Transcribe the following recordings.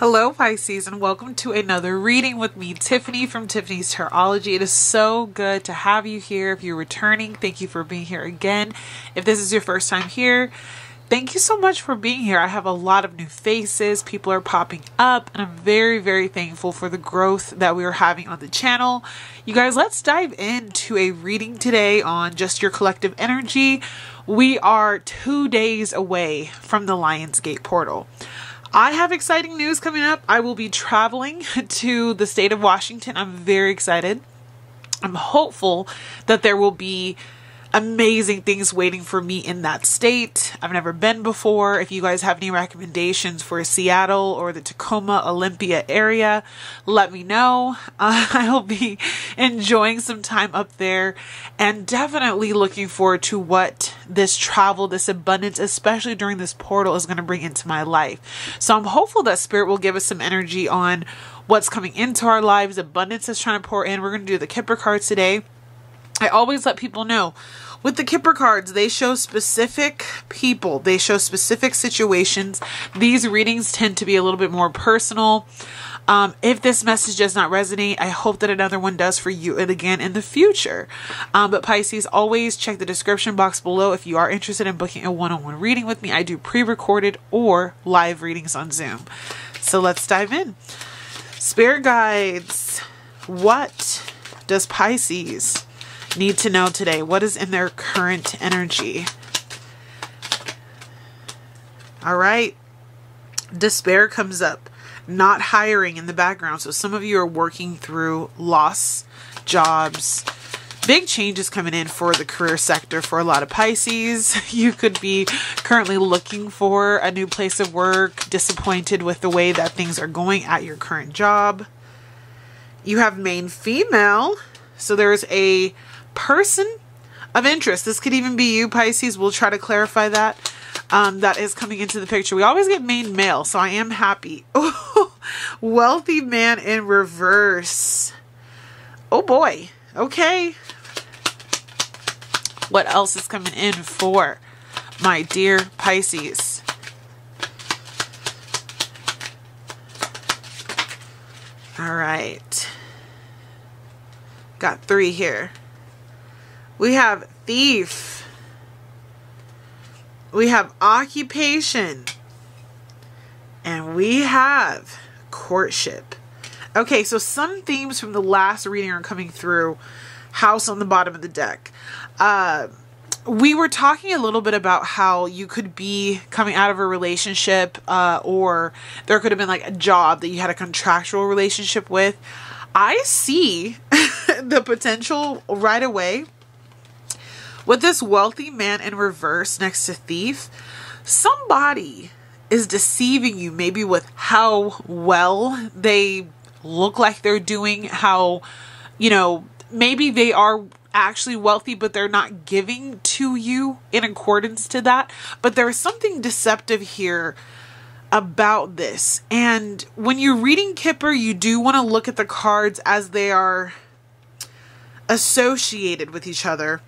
Hello Pisces, and welcome to another reading with me, Tiffany from Tiffany's Tarology. It is so good to have you here. If you're returning, thank you for being here again. If this is your first time here, thank you so much for being here. I have a lot of new faces. People are popping up, and I'm very, very thankful for the growth that we are having on the channel. You guys, let's dive into a reading today on just your collective energy. We are 2 days away from the Lionsgate portal. I have exciting news coming up. I will be traveling to the state of Washington. I'm very excited. I'm hopeful that there will be amazing things waiting for me in that state. I've never been before. If you guys have any recommendations for Seattle or the Tacoma, Olympia area, let me know. I'll be enjoying some time up there and definitely looking forward to what this travel, this abundance, especially during this portal, is going to bring into my life. So I'm hopeful that Spirit will give us some energy on what's coming into our lives. Abundance is trying to pour in. We're going to do the KIPPER cards today. I always let people know with the KIPPER cards, they show specific people, they show specific situations. These readings tend to be a little bit more personal. If this message does not resonate, I hope that another one does for you and again in the future. But Pisces, always check the description box below if you are interested in booking a one-on-one reading with me. I do pre-recorded or live readings on Zoom. So let's dive in. Spirit guides, what does Pisces need to know today? What is in their current energy? All right. Despair comes up. Not hiring in the background. So some of you are working through loss, jobs, big changes coming in for the career sector for a lot of Pisces. You could be currently looking for a new place of work, disappointed with the way that things are going at your current job. You have main female. So there's a person of interest. This could even be you, Pisces. We'll try to clarify that. That is coming into the picture. We always get main male, so I am happy. Wealthy man in reverse. Oh boy. Okay. What else is coming in for my dear Pisces? All right. Got 3 here. We have thief. We have occupation. And we have courtship. Okay, so some themes from the last reading are coming through. House on the bottom of the deck. We were talking a little bit about how you could be coming out of a relationship, or there could have been like a job that you had a contractual relationship with. I see the potential right away with this wealthy man in reverse next to thief. Somebody is deceiving you, maybe with how well they look like they're doing, how, you know, maybe they are actually wealthy, but they're not giving to you in accordance to that. But there is something deceptive here about this. And when you're reading KIPPER, you do want to look at the cards as they are associated with each other.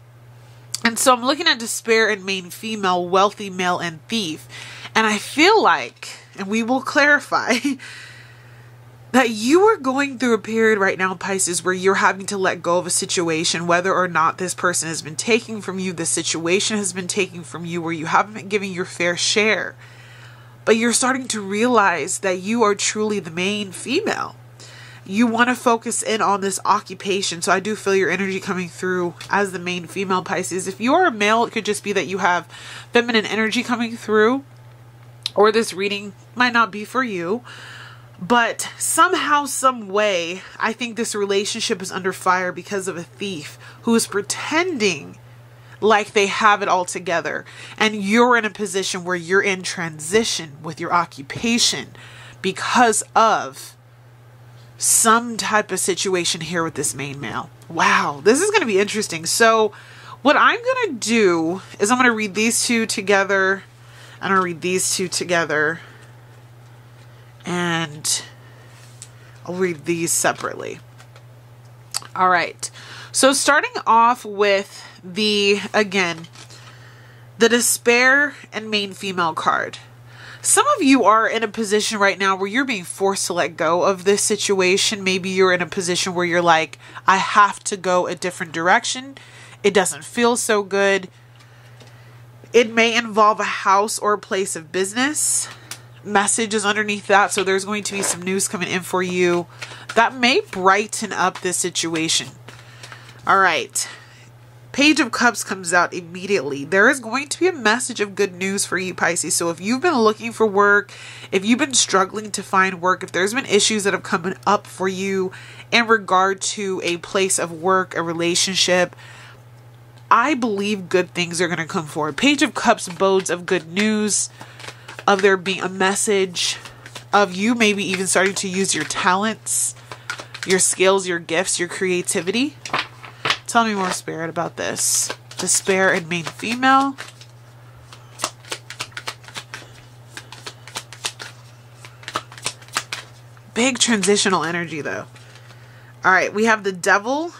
And so I'm looking at despair and main female, wealthy male and thief. And I feel like, and we will clarify, that you are going through a period right now, Pisces, where you're having to let go of a situation, whether or not this person has been taking from you, the situation has been taking from you, where you haven't been giving your fair share. But you're starting to realize that you are truly the main female. You want to focus in on this occupation. So I do feel your energy coming through as the main female, Pisces. If you are a male, it could just be that you have feminine energy coming through, or this reading might not be for you. But somehow, some way, I think this relationship is under fire because of a thief who is pretending like they have it all together. And you're in a position where you're in transition with your occupation because of some type of situation here with this main male. Wow, this is going to be interesting. So what I'm going to do is I'm going to read these two together. I'm going to read these two together. And I'll read these separately. All right. So starting off with the despair and main female card. Some of you are in a position right now where you're being forced to let go of this situation. Maybe you're in a position where you're like, I have to go a different direction. It doesn't feel so good. It may involve a house or a place of business. Message is underneath that. So there's going to be some news coming in for you that may brighten up this situation. All right. Page of Cups comes out immediately. There is going to be a message of good news for you, Pisces. So if you've been looking for work, if you've been struggling to find work, if there's been issues that have come up for you in regard to a place of work, a relationship, I believe good things are going to come forward. Page of Cups bodes of good news, of there being a message, of you maybe even starting to use your talents, your skills, your gifts, your creativity. Tell me more, Spirit, about this. Despair and main female. Big transitional energy, though. All right, we have the Devil.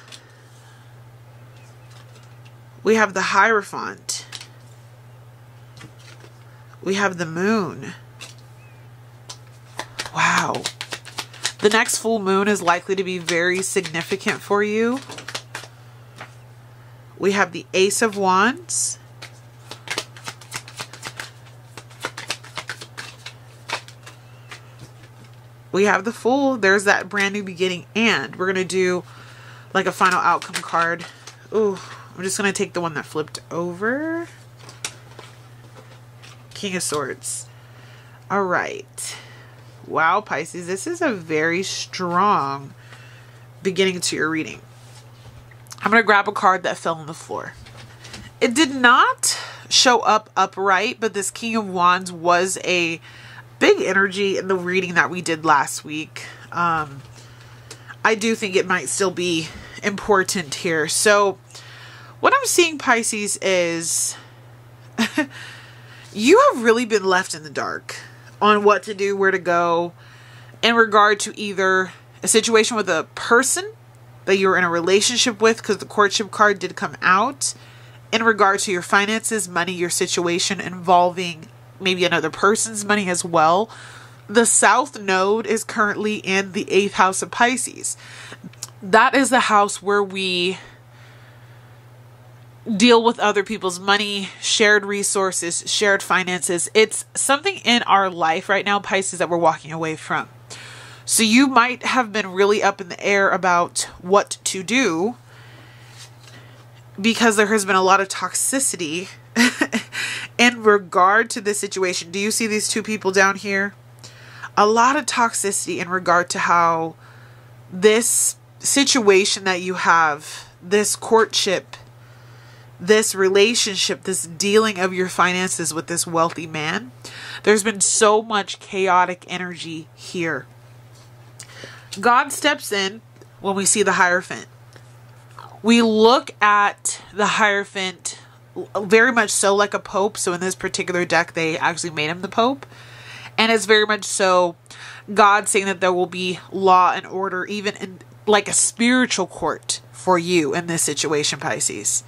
We have the Hierophant. We have the Moon. Wow. The next full moon is likely to be very significant for you. We have the Ace of Wands. We have the Fool. There's that brand new beginning. And we're going to do like a final outcome card. Ooh, I'm just going to take the one that flipped over. King of Swords. All right. Wow, Pisces. This is a very strong beginning to your reading. I'm going to grab a card that fell on the floor. It did not show up upright, but this King of Wands was a big energy in the reading that we did last week. I do think it might still be important here. So what I'm seeing, Pisces, is you have really been left in the dark on what to do, where to go in regard to either a situation with a person that you're in a relationship with, because the courtship card did come out, in regard to your finances, money, your situation involving maybe another person's money as well. The South Node is currently in the 8th house of Pisces. That is the house where we deal with other people's money, shared resources, shared finances. It's something in our life right now, Pisces, that we're walking away from. So you might have been really up in the air about what to do because there has been a lot of toxicity in regard to this situation. Do you see these two people down here? A lot of toxicity in regard to how this situation that you have, this courtship, this relationship, this dealing of your finances with this wealthy man, there's been so much chaotic energy here. God steps in when we see the Hierophant. We look at the Hierophant very much so like a pope. So in this particular deck, they actually made him the pope. And it's very much so God saying that there will be law and order, even in like a spiritual court for you in this situation, Pisces.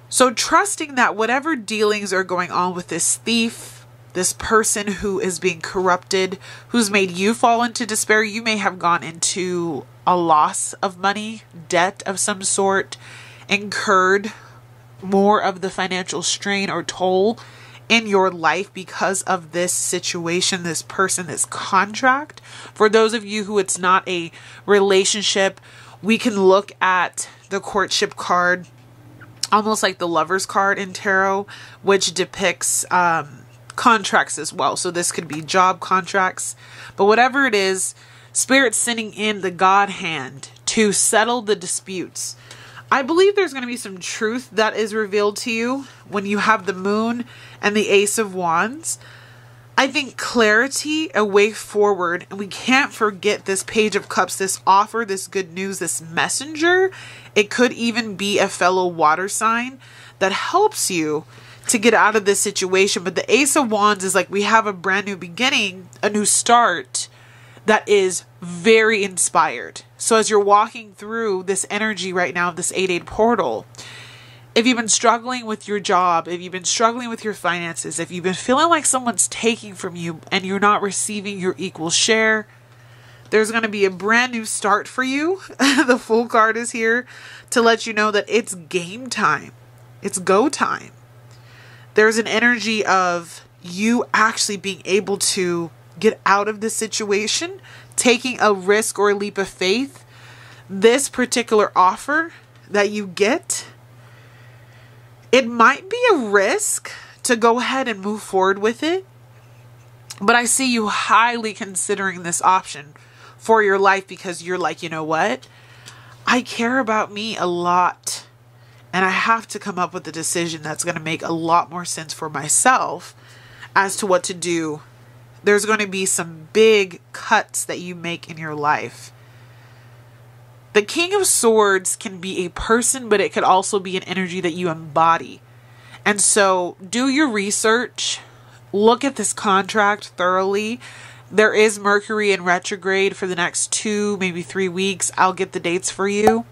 So trusting that whatever dealings are going on with this thief, this person who is being corrupted, who's made you fall into despair, you may have gone into a loss of money, debt of some sort, incurred more of the financial strain or toll in your life because of this situation, this person, this contract. For those of you who it's not a relationship, we can look at the courtship card, almost like the Lover's card in tarot, which depicts contracts as well. So this could be job contracts, but whatever it is, Spirit's sending in the God hand to settle the disputes. I believe there's going to be some truth that is revealed to you when you have the Moon and the Ace of Wands. I think clarity, a way forward, and we can't forget this Page of Cups, this offer, this good news, this messenger. It could even be a fellow water sign that helps you to get out of this situation. But the Ace of Wands is like we have a brand new beginning, a new start that is very inspired. So as you're walking through this energy right now of this 8-8 portal, If you've been struggling with your job, if you've been struggling with your finances, if you've been feeling like someone's taking from you and you're not receiving your equal share, there's going to be a brand new start for you. The Fool card is here to let you know that it's game time. It's go time. There's an energy of you actually being able to get out of this situation, taking a risk or a leap of faith. This particular offer that you get, it might be a risk to go ahead and move forward with it, but I see you highly considering this option for your life because you're like, you know what? I care about me a lot, and I have to come up with a decision that's going to make a lot more sense for myself as to what to do. There's going to be some big cuts that you make in your life. The King of Swords can be a person, but it could also be an energy that you embody. And so do your research. Look at this contract thoroughly. There is Mercury in retrograde for the next 2, maybe 3 weeks. I'll get the dates for you.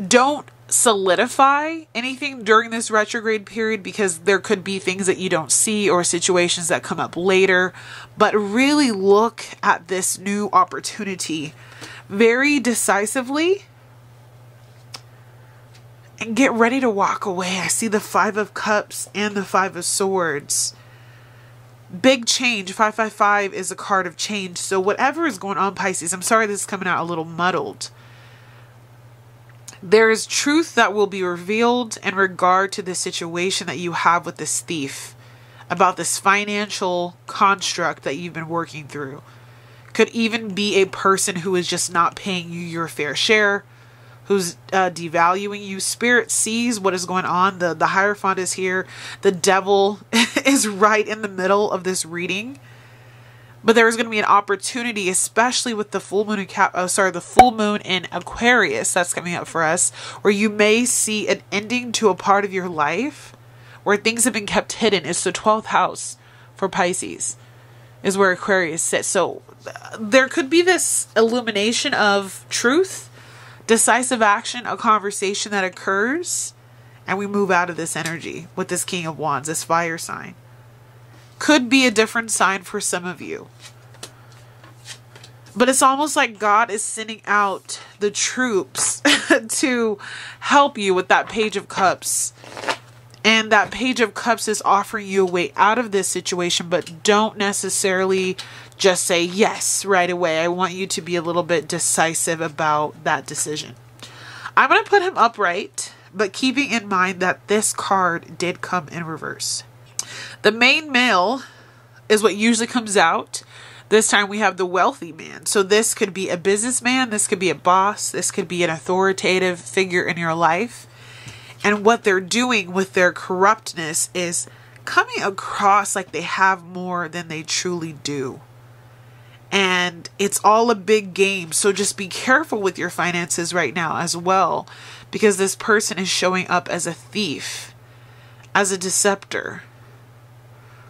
Don't solidify anything during this retrograde period because there could be things that you don't see or situations that come up later. But really look at this new opportunity very decisively and get ready to walk away. I see the 5 of Cups and the 5 of Swords. Big change. 555 is a card of change. So whatever is going on, Pisces, I'm sorry this is coming out a little muddled. There is truth that will be revealed in regard to the situation that you have with this thief, about this financial construct that you've been working through. Could even be a person who is just not paying you your fair share, who's devaluing you. Spirit sees what is going on. The Hierophant is here. The devil is right in the middle of this reading. But there is going to be an opportunity, especially with the full moon the full moon in Aquarius that's coming up for us, where you may see an ending to a part of your life where things have been kept hidden. It's the 12th house for Pisces, is where Aquarius sits. So there could be this illumination of truth, decisive action, a conversation that occurs, and we move out of this energy with this King of Wands, this fire sign. Could be a different sign for some of you. But it's almost like God is sending out the troops to help you with that Page of Cups. And that Page of Cups is offering you a way out of this situation, but don't necessarily just say yes right away. I want you to be a little bit decisive about that decision. I'm going to put him upright, but keeping in mind that this card did come in reverse. The main male is what usually comes out. This time we have the wealthy man. So this could be a businessman. This could be a boss. This could be an authoritative figure in your life. And what they're doing with their corruptness is coming across like they have more than they truly do. And it's all a big game. So just be careful with your finances right now as well, because this person is showing up as a thief, as a deceptor.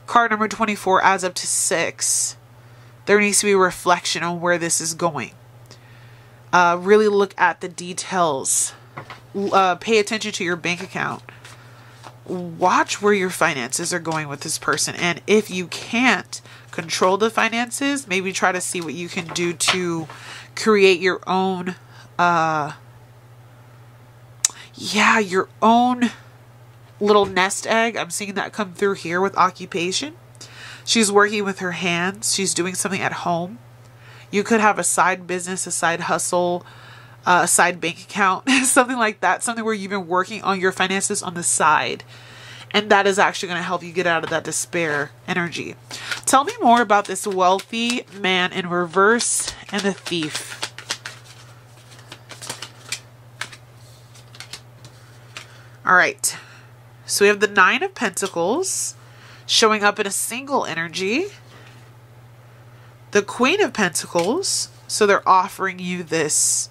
Card number 24 adds up to 6. There needs to be a reflection on where this is going. Really look at the details. Pay attention to your bank account. Watch where your finances are going with this person. And if you can't control the finances, maybe try to see what you can do to create your own, your own little nest egg. I'm seeing that come through here with occupation. She's working with her hands. She's doing something at home. You could have a side business, a side hustle, a side bank account, something like that. Something where you've been working on your finances on the side. And that is actually going to help you get out of that despair energy. Tell me more about this wealthy man in reverse and the thief. All right. So we have the 9 of Pentacles showing up in a single energy. The Queen of Pentacles. So they're offering you this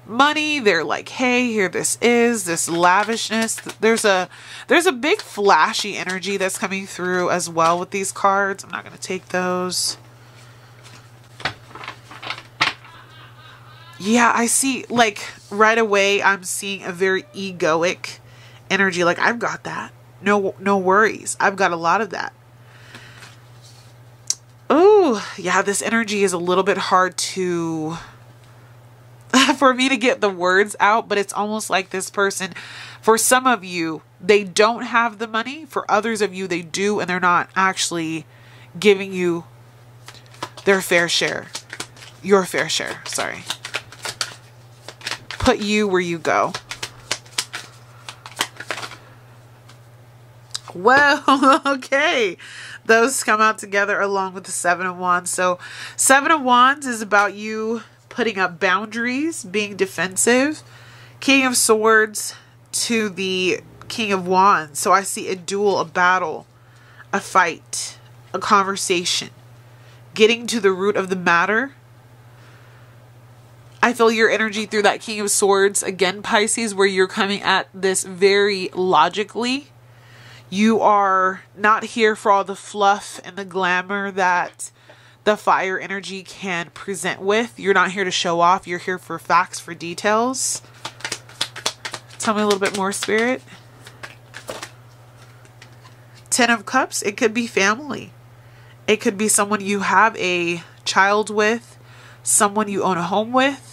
money. They're like, hey, here this is, this lavishness. There's a big flashy energy that's coming through as well with these cards. I'm not going to take those. Yeah, I see, like, right away, I'm seeing a very egoic energy. Like, I've got that. No worries. I've got a lot of that. Oh, yeah, this energy is a little bit hard to, for me to get the words out, but it's almost like this person, for some of you, they don't have the money. For others of you, they do, and they're not actually giving you their fair share. Your fair share, sorry. Put you where you go. Well, okay. Those come out together along with the Seven of Wands. So 7 of Wands is about you putting up boundaries, being defensive. King of Swords to the King of Wands. So I see a duel, a battle, a fight, a conversation, getting to the root of the matter. I feel your energy through that King of Swords, again, Pisces, where you're coming at this very logically. You are not here for all the fluff and the glamour that the fire energy can present with. You're not here to show off. You're here for facts, for details. Tell me a little bit more, Spirit. 10 of Cups. It could be family. It could be someone you have a child with, someone you own a home with.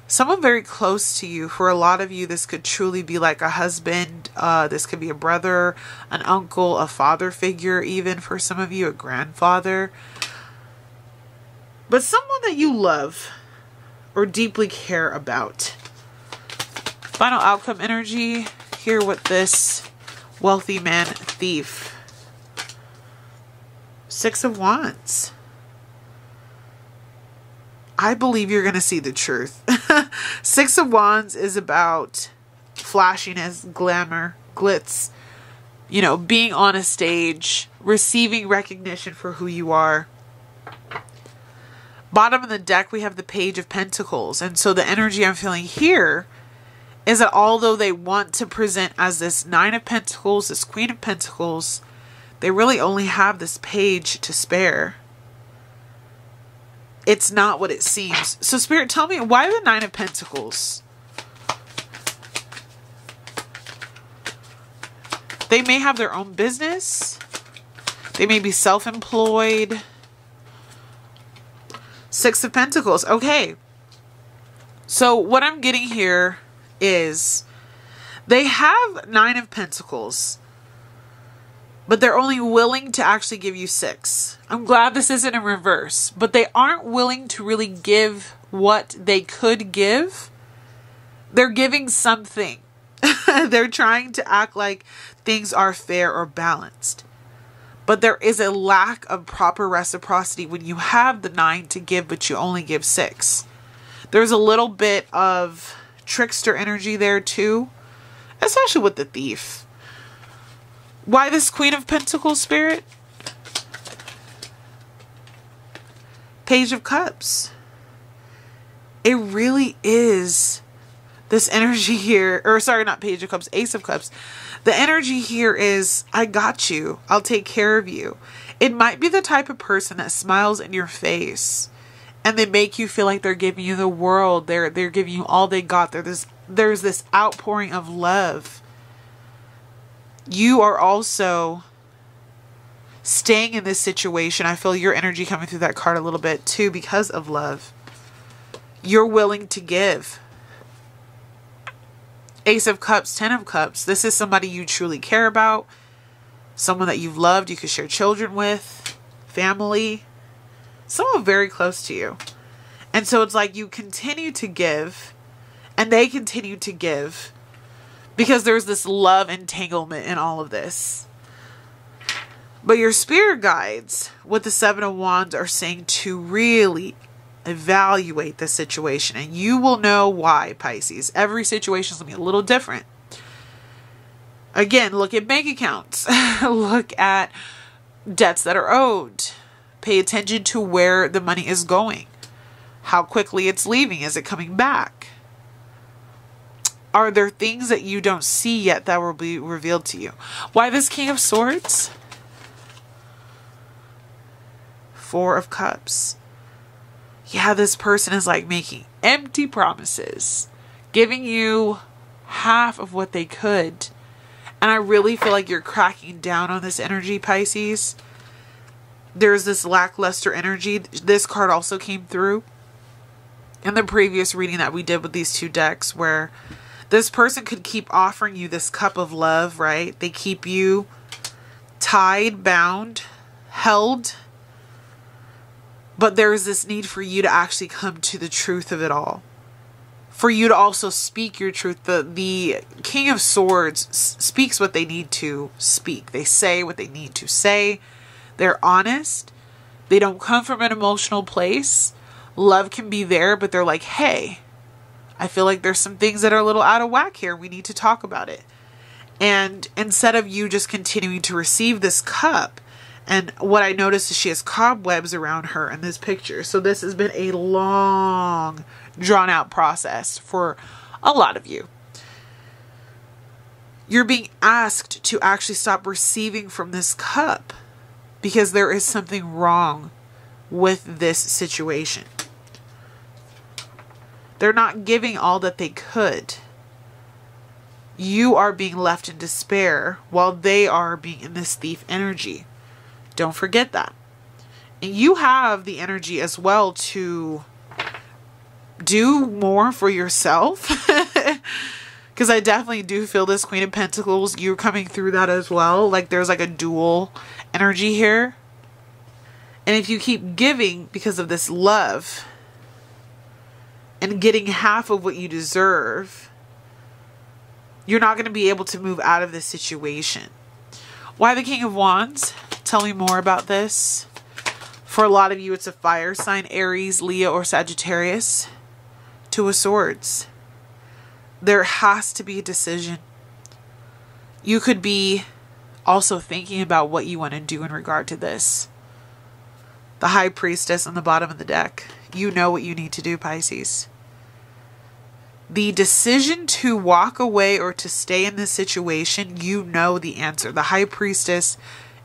Someone very close to you. For a lot of you, this could truly be like a husband. This could be a brother, an uncle, a father figure, even for some of you, a grandfather. But someone that you love or deeply care about. Final outcome energy here with this wealthy man thief. 6 of Wands. I believe you're going to see the truth. 6 of Wands is about flashiness, glamour, glitz, you know, being on a stage, receiving recognition for who you are. Bottom of the deck, we have the Page of Pentacles. And so the energy I'm feeling here is that although they want to present as this 9 of Pentacles, this Queen of Pentacles, they really only have this page to spare. It's not what it seems. So Spirit, tell me, why the 9 of Pentacles? They may have their own business. They may be self-employed. 6 of Pentacles. Okay. So what I'm getting here is they have 9 of Pentacles, but they're only willing to actually give you 6. I'm glad this isn't in reverse, but they aren't willing to really give what they could give. They're giving something. They're trying to act like things are fair or balanced. But there is a lack of proper reciprocity when you have the 9 to give, but you only give 6. There's a little bit of trickster energy there too, especially with the thief. Why this Queen of Pentacles, Spirit? Page of Cups. It really is this energy here, or sorry, not Page of Cups, Ace of Cups. The energy here is, I got you. I'll take care of you. It might be the type of person that smiles in your face and they make you feel like they're giving you the world. They're giving you all they got. There's this outpouring of love. You are also staying in this situation. I feel your energy coming through that card a little bit too because of love. You're willing to give. Ace of Cups, 10 of Cups. This is somebody you truly care about. Someone that you've loved, you could share children with, family. Someone very close to you. And so it's like you continue to give and they continue to give because there's this love entanglement in all of this. But your spirit guides with the 7 of Wands are saying to really evaluate the situation, and you will know why, Pisces. Every situation is going to be a little different. Again, look at bank accounts. Look at debts that are owed. Pay attention to where the money is going. How quickly it's leaving. Is it coming back? Are there things that you don't see yet that will be revealed to you? Why this King of Swords? 4 of Cups. Yeah, this person is like making empty promises, giving you half of what they could. And I really feel like you're cracking down on this energy, Pisces. There's this lackluster energy. This card also came through in the previous reading that we did with these two decks, where this person could keep offering you this cup of love, right? They keep you tied, bound, held. But there is this need for you to actually come to the truth of it all. For you to also speak your truth. The King of Swords speaks what they need to speak. They say what they need to say. They're honest. They don't come from an emotional place. Love can be there, but they're like, hey, I feel like there's some things that are a little out of whack here. We need to talk about it. And instead of you just continuing to receive this cup, and what I noticed is she has cobwebs around her in this picture. So this has been a long, drawn out process for a lot of you. You're being asked to actually stop receiving from this cup because there is something wrong with this situation. They're not giving all that they could. You are being left in despair while they are being in this thief energy. Don't forget that. And you have the energy as well to do more for yourself. Because I definitely do feel this Queen of Pentacles. You're coming through that as well. Like there's like a dual energy here. And if you keep giving because of this love and getting half of what you deserve, you're not going to be able to move out of this situation. Why the King of Wands? Tell me more about this. For a lot of you, it's a fire sign, Aries, Leo, or Sagittarius. Two of Swords. There has to be a decision. You could be also thinking about what you want to do in regard to this. The High Priestess on the bottom of the deck. You know what you need to do, Pisces. The decision to walk away or to stay in this situation, you know the answer. The High Priestess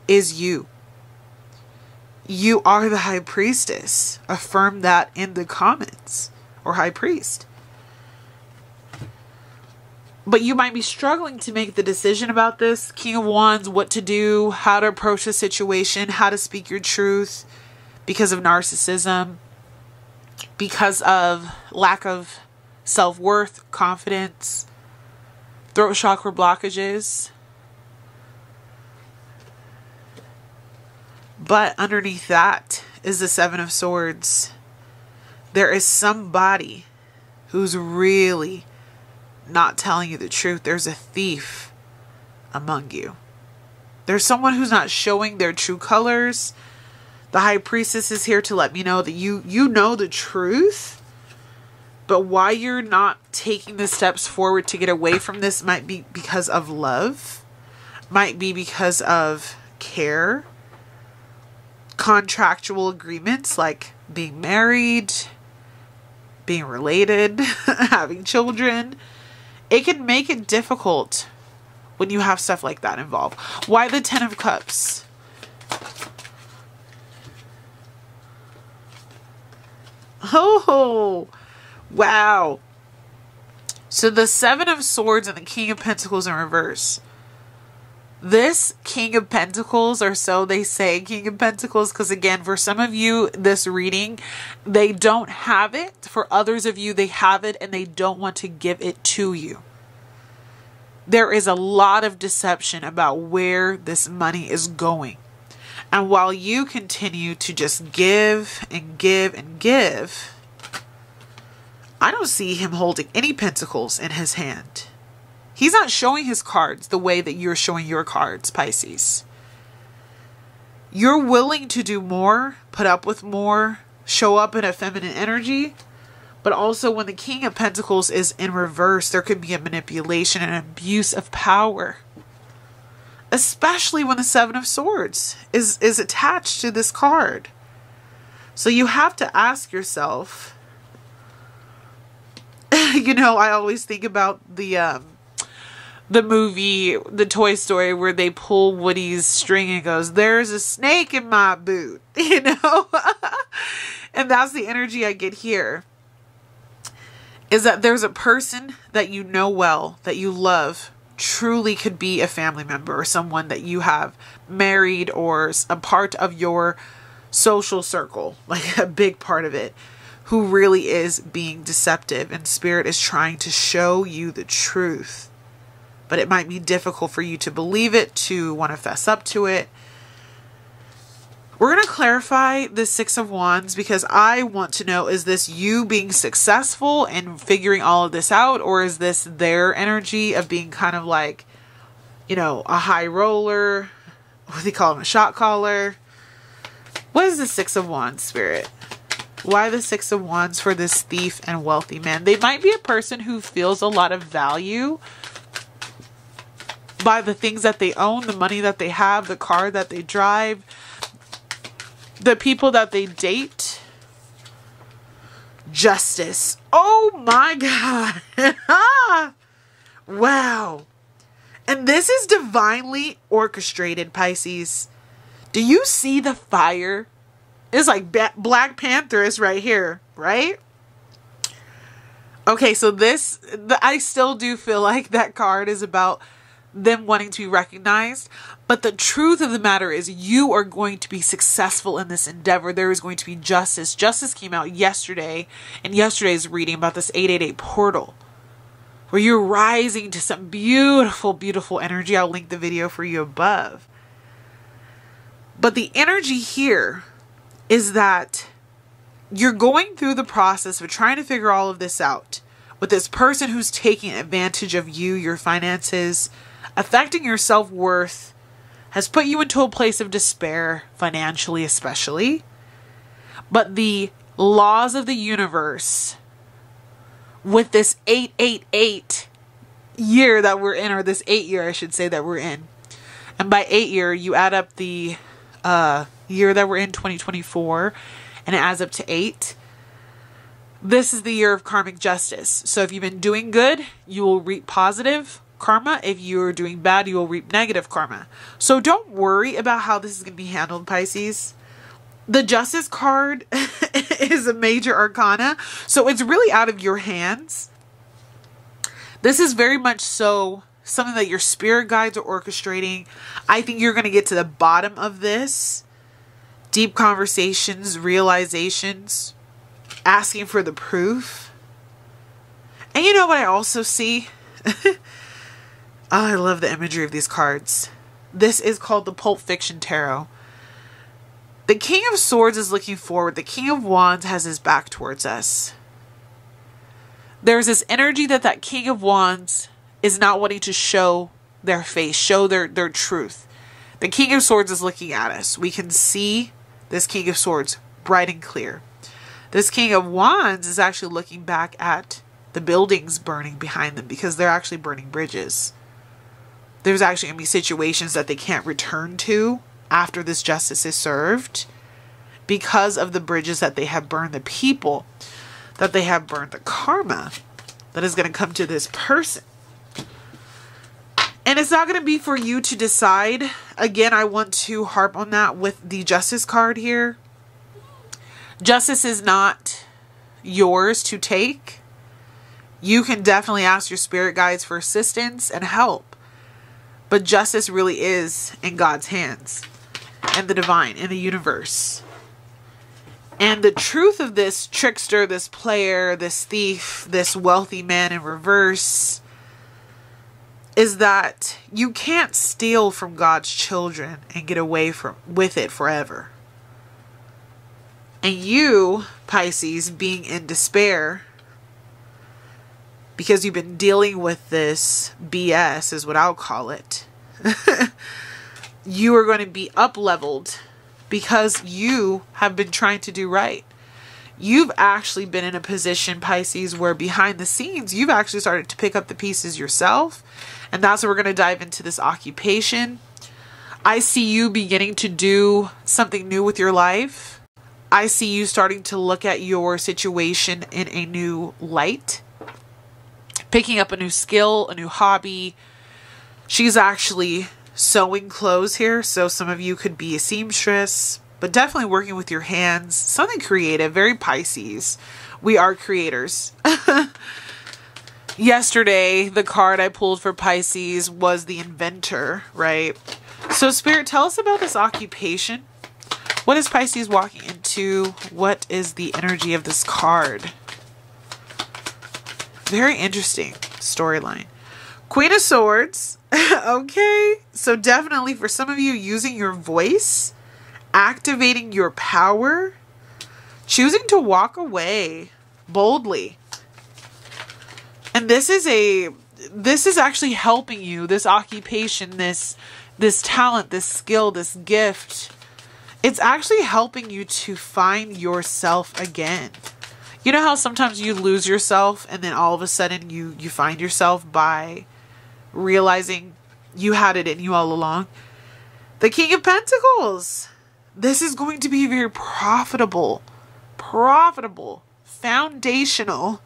is you. You are the High Priestess. Affirm that in the comments. Or High Priest. But you might be struggling to make the decision about this. King of Wands, what to do, how to approach the situation, how to speak your truth because of narcissism, because of lack of self-worth, confidence, throat chakra blockages. But underneath that is the Seven of Swords. There is somebody who's really not telling you the truth. There's a thief among you. There's someone who's not showing their true colors. The High Priestess is here to let me know that you know the truth. But why you're not taking the steps forward to get away from this might be because of love. Might be because of care. Contractual agreements like being married, being related, having children. It can make it difficult when you have stuff like that involved. Why the Ten of Cups? Oh, wow. So the Seven of Swords and the King of Pentacles in reverse. This King of Pentacles, or so they say, King of Pentacles, because again, for some of you, this reading, they don't have it. For others of you, they have it and they don't want to give it to you. There is a lot of deception about where this money is going. And while you continue to just give and give and give, I don't see him holding any pentacles in his hand. He's not showing his cards the way that you're showing your cards, Pisces. You're willing to do more, put up with more, show up in a feminine energy. But also when the King of Pentacles is in reverse, there could be a manipulation and abuse of power. Especially when the Seven of Swords is attached to this card. So you have to ask yourself, you know, I always think about the movie, the Toy Story, where they pull Woody's string and goes, "There's a snake in my boot," you know? And that's the energy I get here. is that there's a person that you know well, that you love, truly could be a family member or someone that you have married or a part of your social circle, like a big part of it, who really is being deceptive, and spirit is trying to show you the truth. But it might be difficult for you to believe it, to want to fess up to it. We're going to clarify the Six of Wands because I want to know, is this you being successful and figuring all of this out? Or is this their energy of being kind of like, you know, a high roller? What do they call them? A shot caller? What is the Six of Wands, Spirit? Why the Six of Wands for this thief and wealthy man? They might be a person who feels a lot of value by the things that they own, the money that they have, the car that they drive, the people that they date. Justice. Oh my God. Wow. And this is divinely orchestrated, Pisces. Do you see the fire? It's like Black Panther is right here, right? Okay, so I still do feel like that card is about them wanting to be recognized. But the truth of the matter is you are going to be successful in this endeavor. There is going to be justice. Justice came out yesterday in yesterday's reading about this 888 portal, where you're rising to some beautiful, beautiful energy. I'll link the video for you above. But the energy here is that you're going through the process of trying to figure all of this out with this person who's taking advantage of you, your finances, affecting your self-worth, has put you into a place of despair, financially especially. But the laws of the universe, with this 888 year that we're in, or this 8 year, I should say, that we're in. And by 8 year, you add up the year that we're in, 2024, and it adds up to 8. This is the year of karmic justice. So if you've been doing good, you will reap positive karma. If you're doing bad, you will reap negative karma. So don't worry about how this is going to be handled, Pisces. The Justice card is a major arcana, so it's really out of your hands. This is very much so something that your spirit guides are orchestrating. I think you're going to get to the bottom of this. Deep conversations, realizations, asking for the proof. And you know what I also see? Oh, I love the imagery of these cards. This is called the Pulp Fiction Tarot. The King of Swords is looking forward. The King of Wands has his back towards us. There's this energy that King of Wands is not wanting to show their face, show their truth. The King of Swords is looking at us. We can see this King of Swords bright and clear. This King of Wands is actually looking back at the buildings burning behind them because they're actually burning bridges. There's actually going to be situations that they can't return to after this justice is served because of the bridges that they have burned, the people that they have burned, the karma that is going to come to this person. And it's not going to be for you to decide. Again, I want to harp on that with the Justice card here. Justice is not yours to take. You can definitely ask your spirit guides for assistance and help. But justice really is in God's hands, and the divine, in the universe. And the truth of this trickster, this player, this thief, this wealthy man in reverse, is that you can't steal from God's children and get away with it forever. And you, Pisces, being in despair because you've been dealing with this BS, is what I'll call it. You are going to be up-leveled because you have been trying to do right. You've actually been in a position, Pisces, where behind the scenes, you've actually started to pick up the pieces yourself. And that's what we're going to dive into this occupation. I see you beginning to do something new with your life. I see you starting to look at your situation in a new light. Picking up a new skill, a new hobby. She's actually sewing clothes here. So some of you could be a seamstress. but definitely working with your hands, something creative, very Pisces. We are creators. Yesterday, the card I pulled for Pisces was the inventor, right? So Spirit, tell us about this occupation. What is Pisces walking into? What is the energy of this card? Very interesting storyline. Queen of Swords. Okay. So definitely for some of you, using your voice, activating your power, choosing to walk away boldly. And this is actually helping you, this occupation, this talent, this skill, this gift. It's actually helping you to find yourself again. You know how sometimes you lose yourself and then all of a sudden you find yourself by realizing you had it in you all along? The King of Pentacles. This is going to be very profitable, foundational,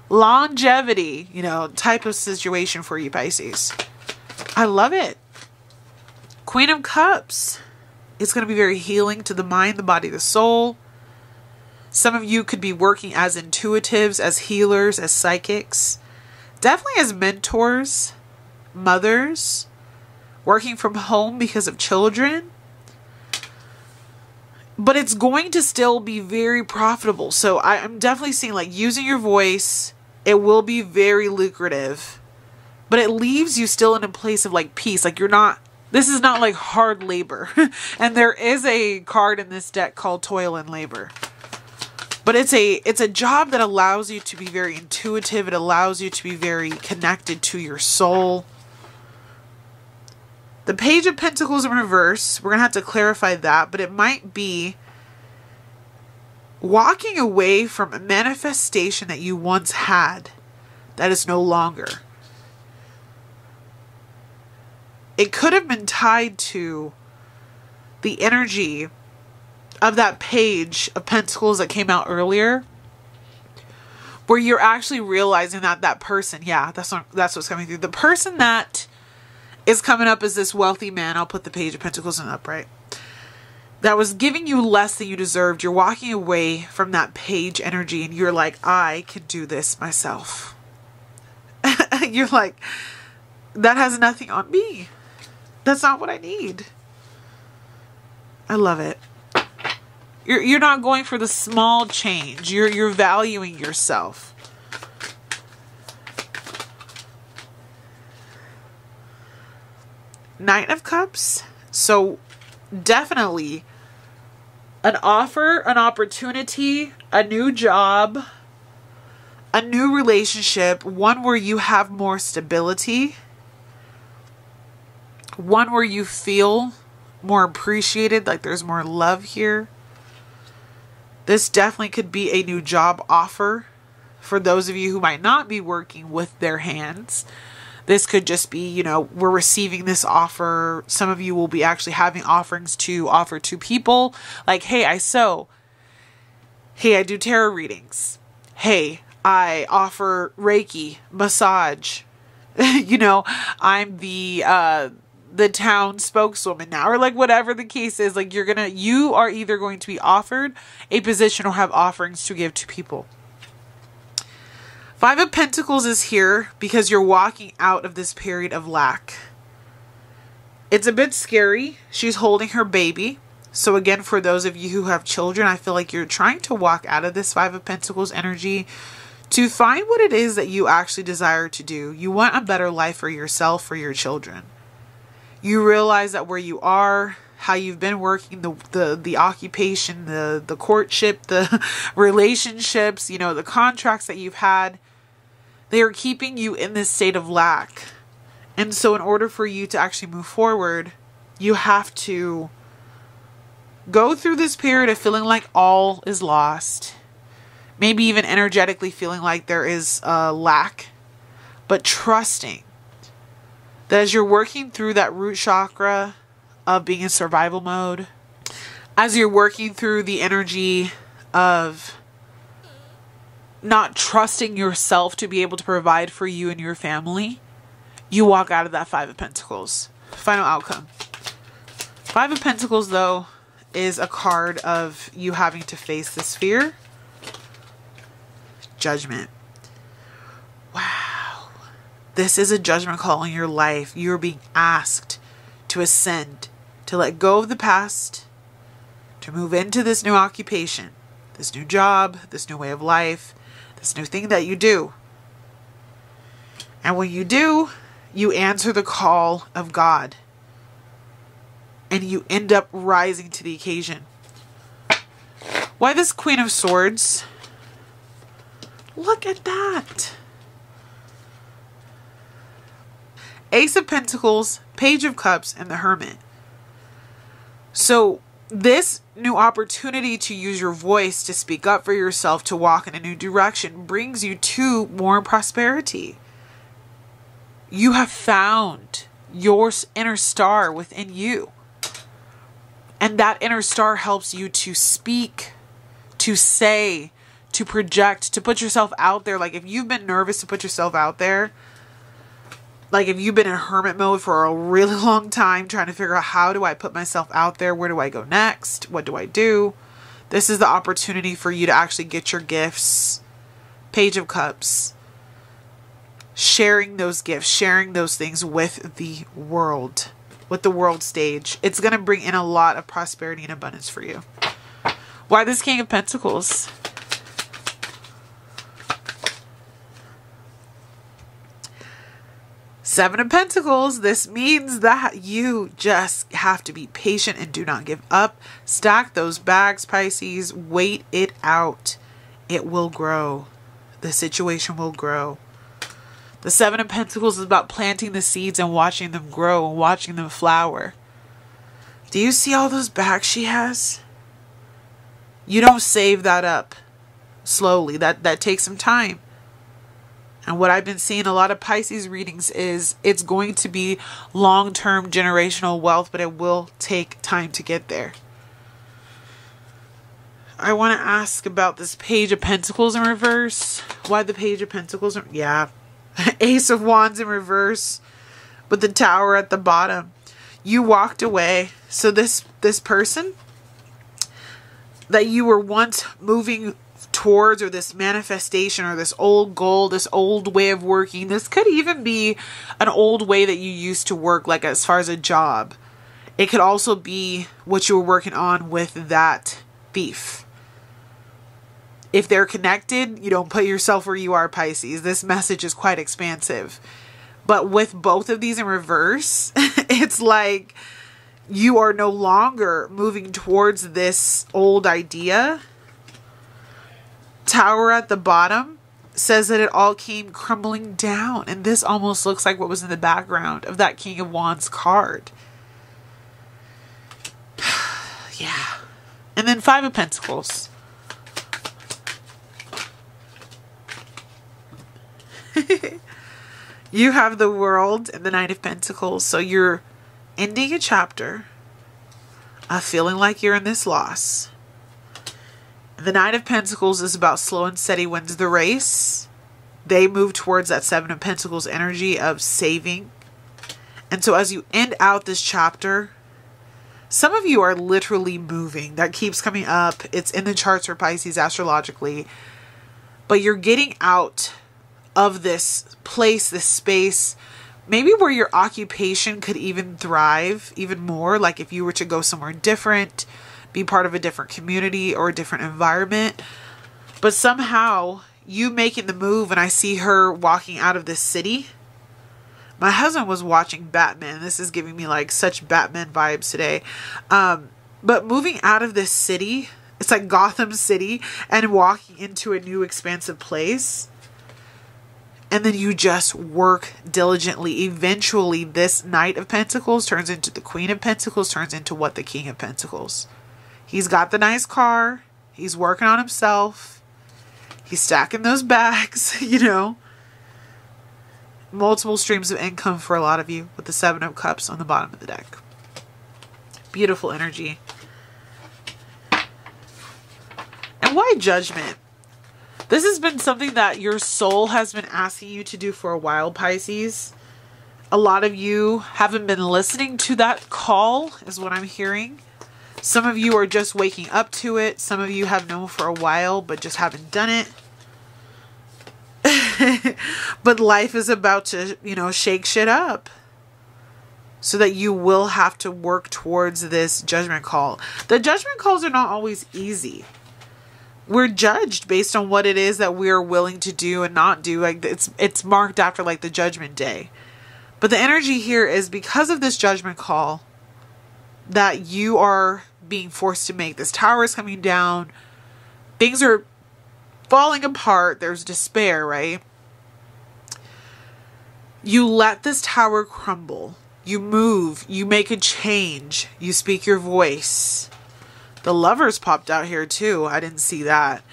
longevity, type of situation for you, Pisces. I love it. Queen of Cups. It's going to be very healing to the mind, the body, the soul. Some of you could be working as intuitives, as healers, as psychics. Definitely as mentors, mothers, working from home because of children. But it's going to still be very profitable. So I'm definitely seeing like using your voice, it will be very lucrative. But it leaves you still in a place of like peace. Like this is not like hard labor. And there is a card in this deck called Toil and Labor. But it's a job that allows you to be very intuitive. It allows you to be very connected to your soul. The Page of Pentacles in reverse, we're going to have to clarify that, but it might be walking away from a manifestation that you once had that is no longer. It could have been tied to the energy of that Page of Pentacles that came out earlier, where you're actually realizing that that person, yeah, that's what's coming through. The person that is coming up as this wealthy man, I'll put the Page of Pentacles in up, right? That was giving you less than you deserved. You're walking away from that Page energy and you're like, I can do this myself. You're like, that has nothing on me. That's not what I need. I love it. You're not going for the small change. You're valuing yourself. Knight of Cups. So definitely an offer, an opportunity, a new job, a new relationship, one where you have more stability, one where you feel more appreciated, like there's more love here. This definitely could be a new job offer for those of you who might not be working with their hands. This could just be, we're receiving this offer. Some of you will be actually having offerings to offer to people. Like, hey, I sew. Hey, I do tarot readings. Hey, I offer reiki, massage. I'm the town spokeswoman now, or like whatever the case is. Like you are either going to be offered a position or have offerings to give to people. Five of Pentacles is here because you're walking out of this period of lack. It's a bit scary. She's holding her baby. So again, for those of you who have children, I feel like you're trying to walk out of this Five of Pentacles energy to find what it is that you actually desire to do. You want a better life for yourself, for your children. You realize that where you are, how you've been working, the occupation, the courtship, the relationships, the contracts that you've had, they are keeping you in this state of lack. And so in order for you to actually move forward, you have to go through this period of feeling like all is lost. Maybe even energetically feeling like there is a lack, but trusting that as you're working through that root chakra of being in survival mode, as you're working through the energy of not trusting yourself to be able to provide for you and your family, you walk out of that Five of Pentacles. Final outcome. Five of Pentacles, though, is a card of you having to face this fear. Judgment. Wow. This is a judgment call in your life. You're being asked to ascend, to let go of the past, to move into this new occupation, this new job, this new way of life, this new thing that you do. And when you do, you answer the call of God. And you end up rising to the occasion. Why this Queen of Swords? Look at that. Ace of Pentacles, Page of Cups, and the Hermit. So this new opportunity to use your voice, to speak up for yourself, to walk in a new direction, brings you to more prosperity. You have found your inner star within you. And that inner star helps you to speak, to say, to project, to put yourself out there. Like if you've been nervous to put yourself out there, like if you've been in hermit mode for a really long time trying to figure out how do I put myself out there? Where do I go next? What do I do? This is the opportunity for you to actually get your gifts. Page of Cups. Sharing those gifts, sharing those things with the world. With the world stage. It's going to bring in a lot of prosperity and abundance for you. Why this King of Pentacles? Seven of Pentacles. This means that you just have to be patient and do not give up. Stack those bags, Pisces. Wait it out. It will grow. The situation will grow. The Seven of Pentacles is about planting the seeds and watching them grow and watching them flower. Do you see all those bags she has? You don't save that up slowly. That takes some time. And what I've been seeing a lot of Pisces readings is it's going to be long-term generational wealth, but it will take time to get there. I want to ask about this Page of Pentacles in reverse. Why the Page of Pentacles? Yeah. Ace of Wands in reverse with the Tower at the bottom. You walked away. So this person that you were once moving towards, or this manifestation, or this old goal, this old way of working, this could even be an old way that you used to work, like as far as a job. It could also be what you were working on with that thief. If they're connected, you don't put yourself where you are, Pisces. This message is quite expansive. But with both of these in reverse, it's like you are no longer moving towards this old idea. Tower at the bottom says that it all came crumbling down. And this almost looks like what was in the background of that King of Wands card. Yeah. And then Five of Pentacles. You have the World and the Knight of Pentacles. So you're ending a chapter of feeling like you're in this loss. The Knight of Pentacles is about slow and steady wins the race. They move towards that Seven of Pentacles energy of saving. And so as you end out this chapter, some of you are literally moving. That keeps coming up. It's in the charts for Pisces astrologically. But you're getting out of this place, this space, maybe where your occupation could even thrive even more. Like if you were to go somewhere different, be part of a different community or a different environment. But somehow you making the move, and I see her walking out of this city. My husband was watching Batman. This is giving me like such Batman vibes today. But moving out of this city, it's like Gotham City, and walking into a new expansive place. And then you just work diligently. Eventually, this Knight of Pentacles turns into the Queen of Pentacles, turns into what? The King of Pentacles. He's got the nice car. He's working on himself. He's stacking those bags, you know. Multiple streams of income for a lot of you with the Seven of Cups on the bottom of the deck. Beautiful energy. And why Judgment? This has been something that your soul has been asking you to do for a while, Pisces. A lot of you haven't been listening to that call, is what I'm hearing. Some of you are just waking up to it. Some of you have known for a while, but just haven't done it. But life is about to, you know, shake shit up. So that you will have to work towards this judgment call. The judgment calls are not always easy. We're judged based on what it is that we're willing to do and not do. Like it's marked after like the judgment day. But the energy here is because of this judgment call that you are being forced to make. This tower is coming down. Things are falling apart. There's despair, right? You let this tower crumble. You move, you make a change, you speak your voice. The Lovers popped out here too. I didn't see that.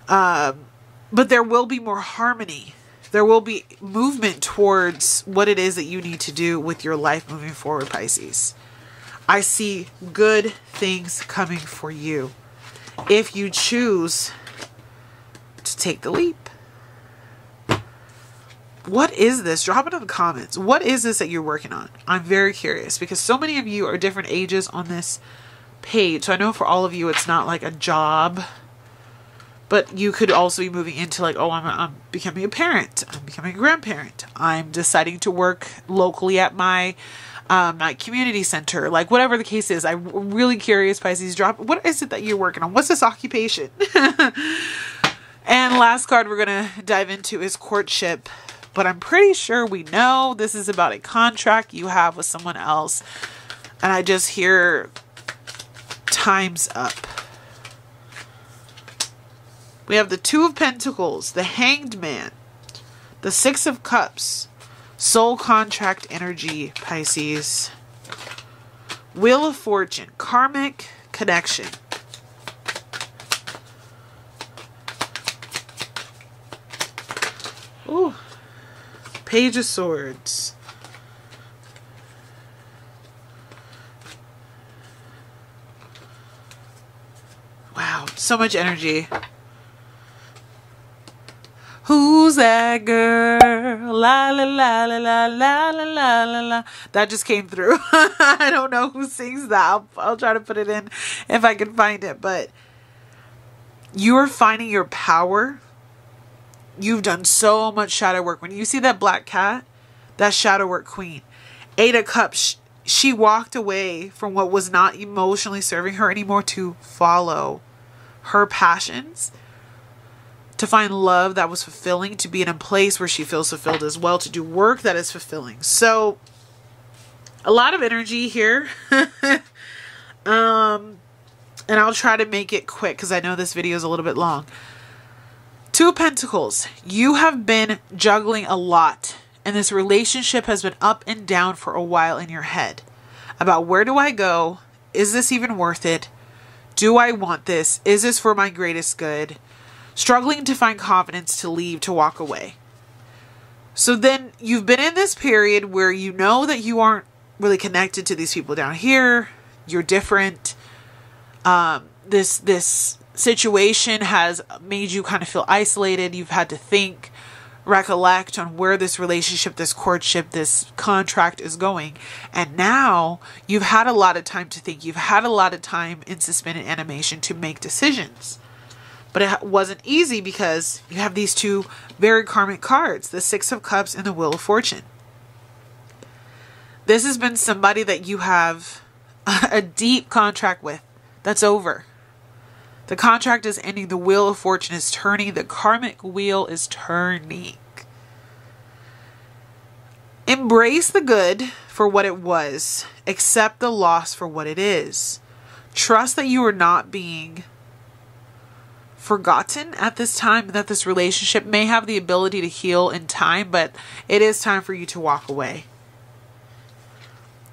But there will be more harmony. There will be movement towards what it is that you need to do with your life moving forward, Pisces. I see good things coming for you if you choose to take the leap. What is this? Drop it in the comments. What is this that you're working on? I'm very curious because so many of you are different ages on this page. So I know for all of you, it's not like a job, but you could also be moving into like, oh, I'm becoming a parent. I'm becoming a grandparent. I'm deciding to work locally at my community center, like whatever the case is. I'm really curious, Pisces. Drop. What is it that you're working on? What's this occupation? And last card we're going to dive into is courtship. But I'm pretty sure we know this is about a contract you have with someone else. And I just hear time's up. We have the Two of Pentacles, the Hanged Man, the Six of Cups, soul contract energy, Pisces. Wheel of Fortune, karmic connection. Ooh. Page of Swords. Wow, so much energy. Who's that girl? La la la la la la la la la la. That just came through. I don't know who sings that. I'll try to put it in if I can find it. But you're finding your power. You've done so much shadow work. When you see that black cat, that shadow work queen. Eight of Cups. She walked away from what was not emotionally serving her anymore to follow her passions, to find love that was fulfilling, to be in a place where she feels fulfilled as well, to do work that is fulfilling. So a lot of energy here. And I'll try to make it quick because I know this video is a little bit long. Two of Pentacles. You have been juggling a lot, and this relationship has been up and down for a while in your head about where do I go? Is this even worth it? Do I want this? Is this for my greatest good? Struggling to find confidence to leave, to walk away. So then you've been in this period where you know that you aren't really connected to these people down here. You're different. This situation has made you kind of feel isolated. You've had to think, recollect on where this relationship, this courtship, this contract is going. And now you've had a lot of time to think. You've had a lot of time in suspended animation to make decisions. But it wasn't easy because you have these two very karmic cards, the Six of Cups and the Wheel of Fortune. This has been somebody that you have a deep contract with that's over. The contract is ending. The Wheel of Fortune is turning. The karmic wheel is turning. Embrace the good for what it was. Accept the loss for what it is. Trust that you are not being forgotten at this time, that this relationship may have the ability to heal in time, but it is time for you to walk away.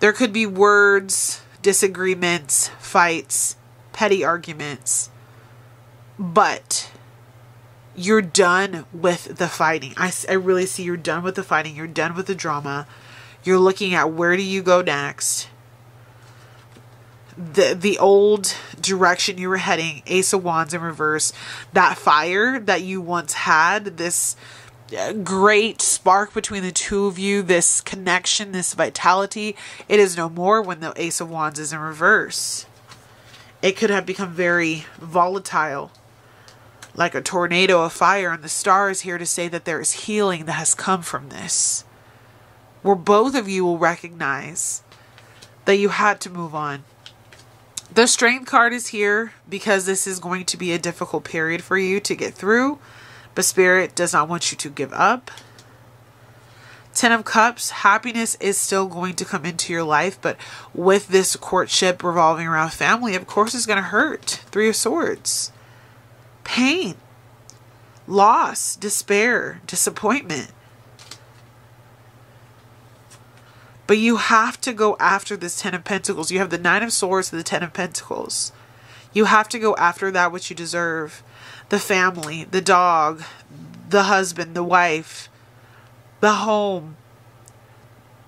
There could be words, disagreements, fights, petty arguments, but you're done with the fighting. I really see you're done with the fighting. You're done with the drama. You're looking at where do you go next. The old direction you were heading, Ace of Wands in reverse, that fire that you once had, this great spark between the two of you, this connection, this vitality, it is no more when the Ace of Wands is in reverse. It could have become very volatile, like a tornado of fire. And the star is here to say that there is healing that has come from this, where both of you will recognize that you had to move on. The Strength card is here because this is going to be a difficult period for you to get through, but Spirit does not want you to give up. Ten of Cups, happiness is still going to come into your life, but with this courtship revolving around family, of course it's going to hurt. Three of Swords, pain, loss, despair, disappointment. But you have to go after this Ten of Pentacles. You have the Nine of Swords and the Ten of Pentacles. You have to go after that which you deserve. The family, the dog, the husband, the wife, the home,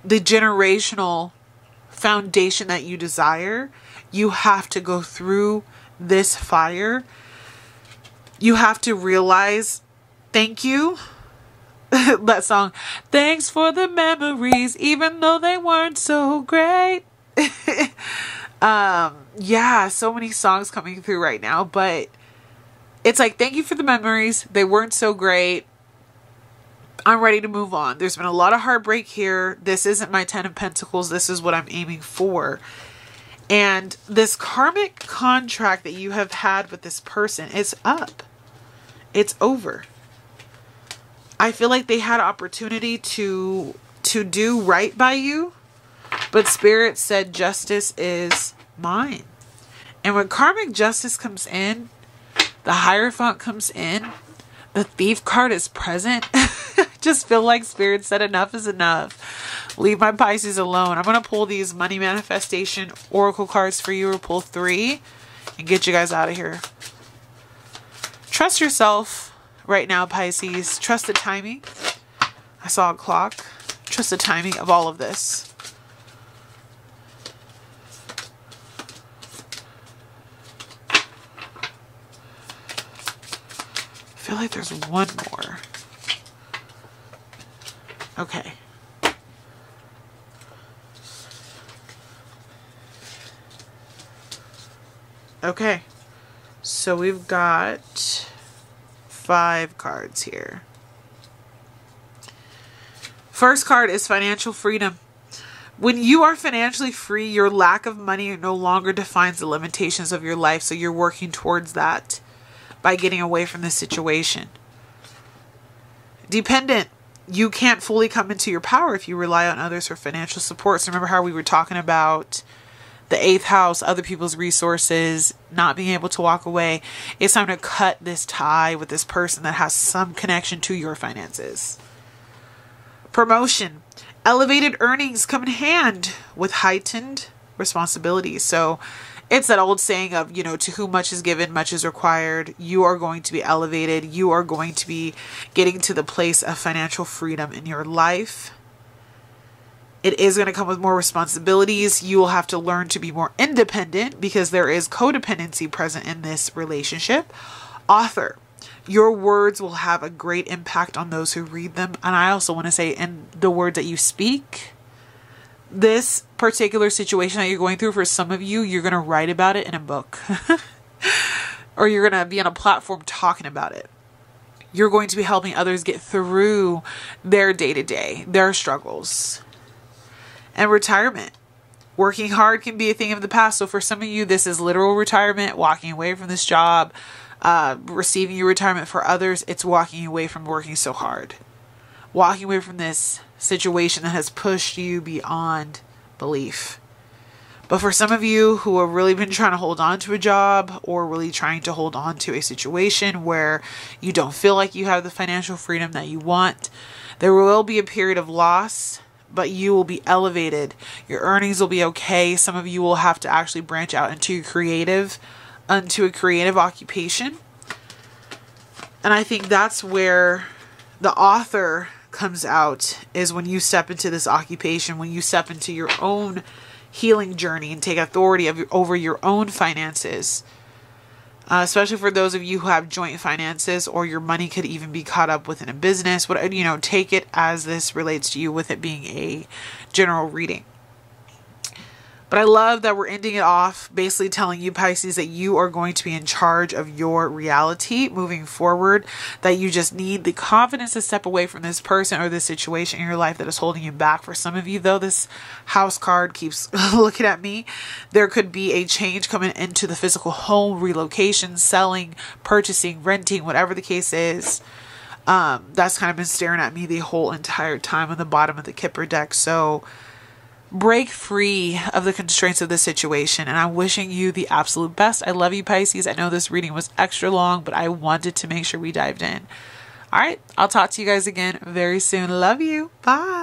the generational foundation that you desire. You have to go through this fire. You have to realize, thank you. That song, thanks for the memories, even though they weren't so great. Yeah, so many songs coming through right now, but it's like, thank you for the memories. They weren't so great. I'm ready to move on. There's been a lot of heartbreak here. This isn't my Ten of Pentacles. This is what I'm aiming for. And this karmic contract that you have had with this person is up. It's over. I feel like they had opportunity to do right by you, but Spirit said justice is mine. And when karmic justice comes in, the Hierophant comes in, the Thief card is present. I just feel like Spirit said enough is enough. Leave my Pisces alone. I'm going to pull these money manifestation oracle cards for you, or pull 3 and get you guys out of here. Trust yourself. Right now, Pisces, trust the timing. I saw a clock. Trust the timing of all of this. I feel like there's one more. Okay. Okay. So we've got 5 cards here. First card is financial freedom. When you are financially free, your lack of money no longer defines the limitations of your life. So you're working towards that by getting away from this situation. Dependent. You can't fully come into your power if you rely on others for financial support. So remember how we were talking about the 8th house, other people's resources, not being able to walk away. It's time to cut this tie with this person that has some connection to your finances. Promotion. Elevated earnings come in hand with heightened responsibilities. So it's that old saying of, you know, to whom much is given, much is required. You are going to be elevated. You are going to be getting to the place of financial freedom in your life. It is going to come with more responsibilities. You will have to learn to be more independent because there is codependency present in this relationship. Author. Your words will have a great impact on those who read them. And I also want to say, in the words that you speak, this particular situation that you're going through, for some of you, you're going to write about it in a book. Or you're going to be on a platform talking about it. You're going to be helping others get through their day-to-day, their struggles. And retirement. Working hard can be a thing of the past. So for some of you, this is literal retirement, walking away from this job, receiving your retirement. For others, it's walking away from working so hard. Walking away from this situation that has pushed you beyond belief. But for some of you who have really been trying to hold on to a job, or really trying to hold on to a situation where you don't feel like you have the financial freedom that you want, there will be a period of loss, but you will be elevated. Your earnings will be okay. Some of you will have to actually branch out into a creative occupation. And I think that's where the author comes out, is when you step into this occupation, when you step into your own healing journey and take authority over your own finances. Especially for those of you who have joint finances, or your money could even be caught up within a business. Take it as this relates to you, with it being a general reading. But I love that we're ending it off basically telling you, Pisces, that you are going to be in charge of your reality moving forward, that you just need the confidence to step away from this person or this situation in your life that is holding you back. For some of you, though, this house card keeps looking at me. There could be a change coming into the physical home, relocation, selling, purchasing, renting, whatever the case is. That's kind of been staring at me the whole entire time on the bottom of the Kipper deck. So break free of the constraints of this situation, and I'm wishing you the absolute best. I love you, Pisces. I know this reading was extra long, but I wanted to make sure we dived in. All right, I'll talk to you guys again very soon. Love you. Bye.